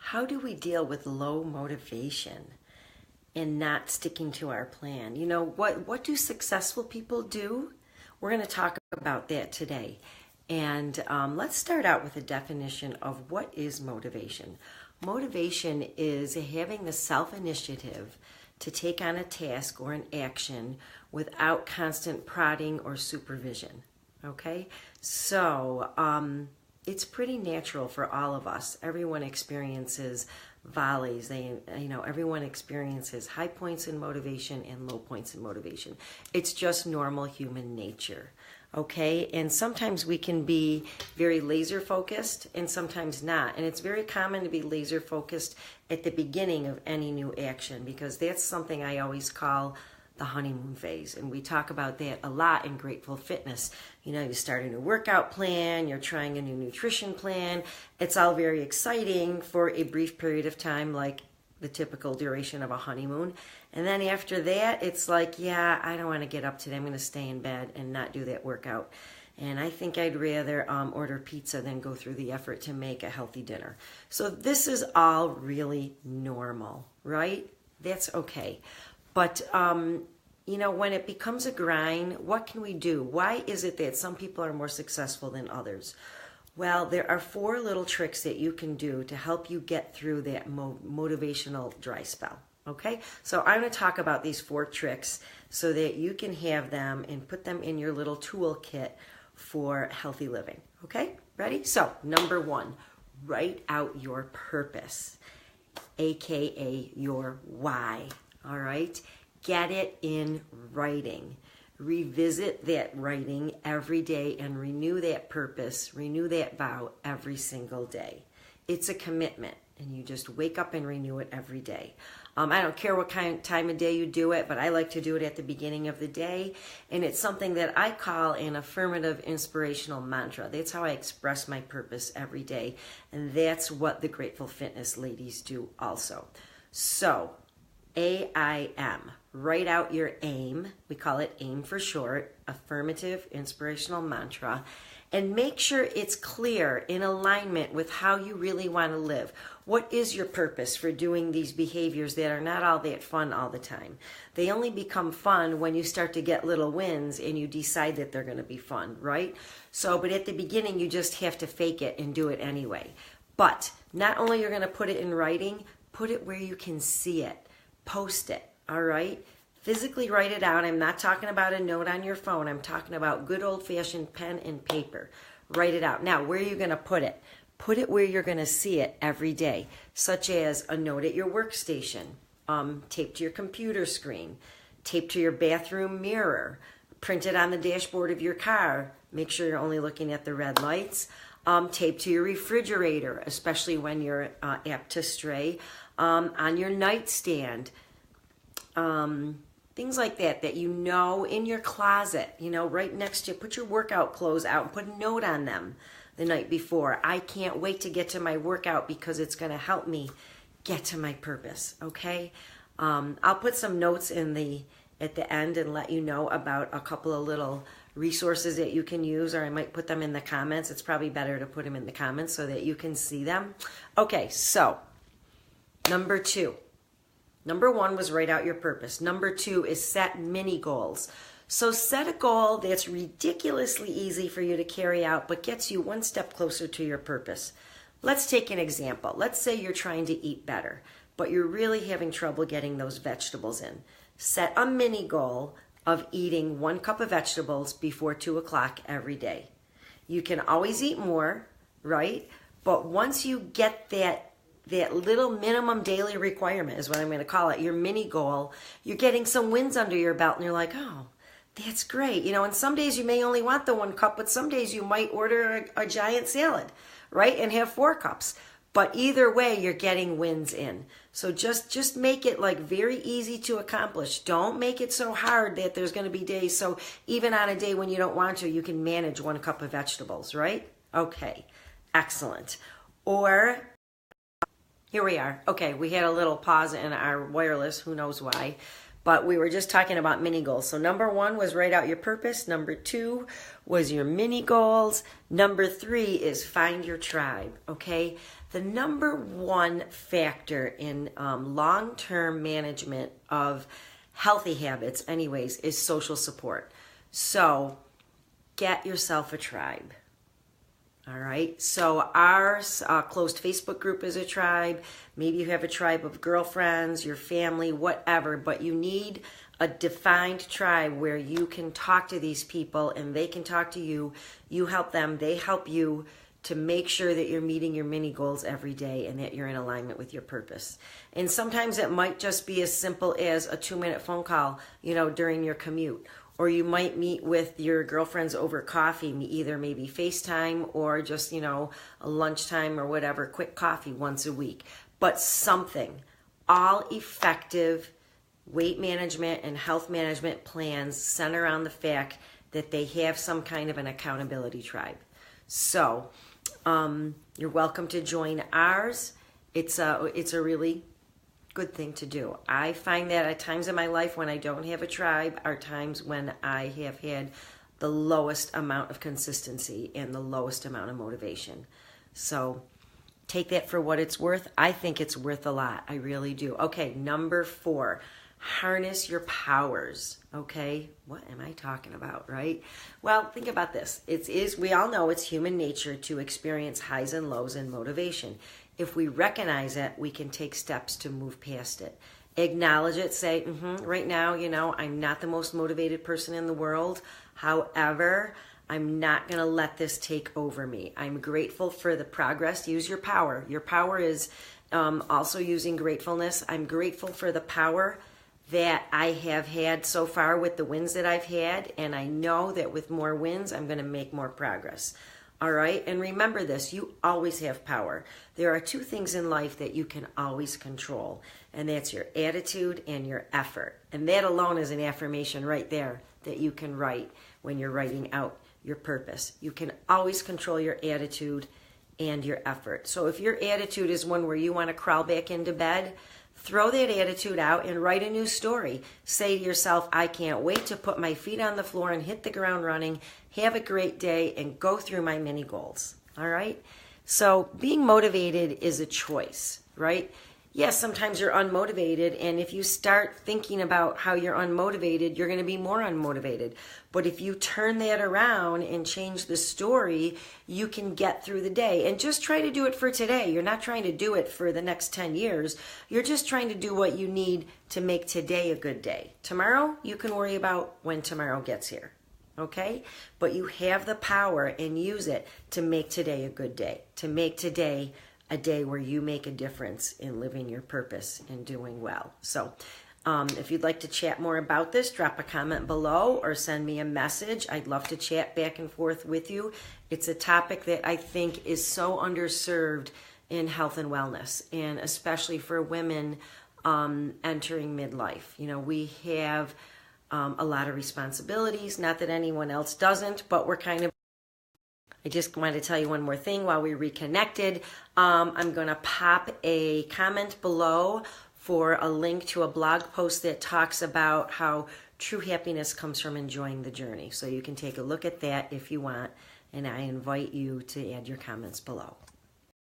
How do we deal with low motivation and not sticking to our plan? You know, what do successful people do? We're going to talk about that today. And let's start out with a definition of what is motivation. Motivation is having the self-initiative to take on a task or an action without constant prodding or supervision. Okay? So, it's pretty natural for all of us. Everyone experiences volleys. Everyone experiences high points in motivation and low points in motivation. It's just normal human nature. Okay, and sometimes we can be very laser focused and sometimes not. And it's very common to be laser focused at the beginning of any new action, because that's something I always call the honeymoon phase. And we talk about that a lot in Grateful Fitness. You know, you start a new workout plan, you're trying a new nutrition plan. It's all very exciting for a brief period of time, like the typical duration of a honeymoon. And then after that, it's like, yeah, I don't want to get up today. I'm going to stay in bed and not do that workout. And I think I'd rather order pizza than go through the effort to make a healthy dinner. So this is all really normal, right? That's okay. But, when it becomes a grind, what can we do? Why is it that some people are more successful than others? Well, there are 4 little tricks that you can do to help you get through that motivational dry spell. Okay? So I'm going to talk about these 4 tricks so that you can have them and put them in your little toolkit for healthy living. Okay? Ready? So, number 1, write out your purpose, aka your why. All right? Get it in writing. Revisit that writing every day and renew that purpose, renew that vow every single day. It's a commitment, and you just wake up and renew it every day. I don't care what kind of time of day you do it, but I like to do it at the beginning of the day, and it's something that I call an affirmative inspirational mantra. That's how I express my purpose every day, and that's what the Grateful Fitness ladies do also. So, AIM. Write out your AIM. We call it AIM for short, affirmative inspirational mantra, and make sure it's clear, in alignment with how you really want to live. What is your purpose for doing these behaviors that are not all that fun all the time? They only become fun when you start to get little wins and you decide that they're going to be fun, right? But at the beginning, you just have to fake it and do it anyway. But not only you're going to put it in writing, put it where you can see it. Post it, all right? Physically write it out. I'm not talking about a note on your phone. I'm talking about good old-fashioned pen and paper. Write it out. Now, where are you going to put it? Put it where you're going to see it every day, such as a note at your workstation, taped to your computer screen, taped to your bathroom mirror, printed on the dashboard of your car. Make sure you're only looking at the red lights. Taped to your refrigerator, especially when you're apt to stray. On your nightstand, things like that in your closet, right next to you. Put your workout clothes out and put a note on them the night before. I can't wait to get to my workout because it's going to help me get to my purpose, okay? I'll put some notes at the end and let you know about a couple of little resources that you can use, or I might put them in the comments. It's probably better to put them in the comments so that you can see them. Okay, so number 2. Number 1 was write out your purpose. Number 2 is set mini goals. So set a goal that's ridiculously easy for you to carry out, but gets you one step closer to your purpose. Let's take an example. Let's say you're trying to eat better, but you're really having trouble getting those vegetables in. Set a mini goal of eating 1 cup of vegetables before 2 o'clock every day. You can always eat more, right? But once you get that little minimum daily requirement, is what I'm going to call it, your mini goal, you're getting some wins under your belt, and you're like, oh, that's great. And some days you may only want the 1 cup, but some days you might order a giant salad, right, and have 4 cups. But either way, you're getting wins in. So just make it like very easy to accomplish. Don't make it so hard that there's going to be days. So even on a day when you don't want to, you can manage 1 cup of vegetables, right? Okay, excellent. Or here we are. Okay, we had a little pause in our wireless. Who knows why? but we were just talking about mini goals. So number 1 was write out your purpose. Number 2 was your mini goals. Number 3 is find your tribe, okay? The number 1 factor in long-term management of healthy habits anyways is social support. So get yourself a tribe. All right, so our closed Facebook group is a tribe. Maybe you have a tribe of girlfriends, your family, whatever, but you need a defined tribe where you can talk to these people and they can talk to you. You help them, they help you to make sure that you're meeting your mini goals every day and that you're in alignment with your purpose. And sometimes it might just be as simple as a 2-minute phone call, during your commute. Or you might meet with your girlfriends over coffee, either maybe FaceTime or just, a lunchtime or whatever, quick coffee once a week. But something. All effective weight management and health management plans center around the fact that they have some kind of an accountability tribe. So you're welcome to join ours. It's a really good thing to do. I find that at times in my life when I don't have a tribe are times when I have had the lowest amount of consistency and the lowest amount of motivation. So take that for what it's worth. I think it's worth a lot. I really do. Okay, number 4, harness your powers. Okay, what am I talking about, right? Well, think about this. We all know it's human nature to experience highs and lows in motivation. If we recognize it, we can take steps to move past it. Acknowledge it, say, right now, I'm not the most motivated person in the world. However, I'm not going to let this take over me. I'm grateful for the progress. Use your power. Your power is also using gratefulness. I'm grateful for the power that I have had so far with the wins that I've had, and I know that with more wins, I'm going to make more progress. All right, and remember this, you always have power. There are 2 things in life that you can always control, and that's your attitude and your effort. And that alone is an affirmation right there that you can write when you're writing out your purpose. You can always control your attitude and your effort. So if your attitude is one where you want to crawl back into bed, throw that attitude out and write a new story. Say to yourself, I can't wait to put my feet on the floor and hit the ground running, have a great day, and go through my mini goals. All right? So being motivated is a choice, right? Yes, sometimes you're unmotivated, and if you start thinking about how you're unmotivated, you're going to be more unmotivated. But if you turn that around and change the story, you can get through the day. And just try to do it for today. You're not trying to do it for the next 10 years. You're just trying to do what you need to make today a good day. Tomorrow, you can worry about when tomorrow gets here. Okay? But you have the power and use it to make today a good day, to make today a day where you make a difference in living your purpose and doing well. So if you'd like to chat more about this, drop a comment below or send me a message. I'd love to chat back and forth with you. It's a topic that I think is so underserved in health and wellness, and especially for women entering midlife. We have a lot of responsibilities, not that anyone else doesn't, but we're kind of I just wanted to tell you one more thing while we reconnected. I'm going to pop a comment below for a link to a blog post that talks about how true happiness comes from enjoying the journey. So you can take a look at that if you want, and I invite you to add your comments below.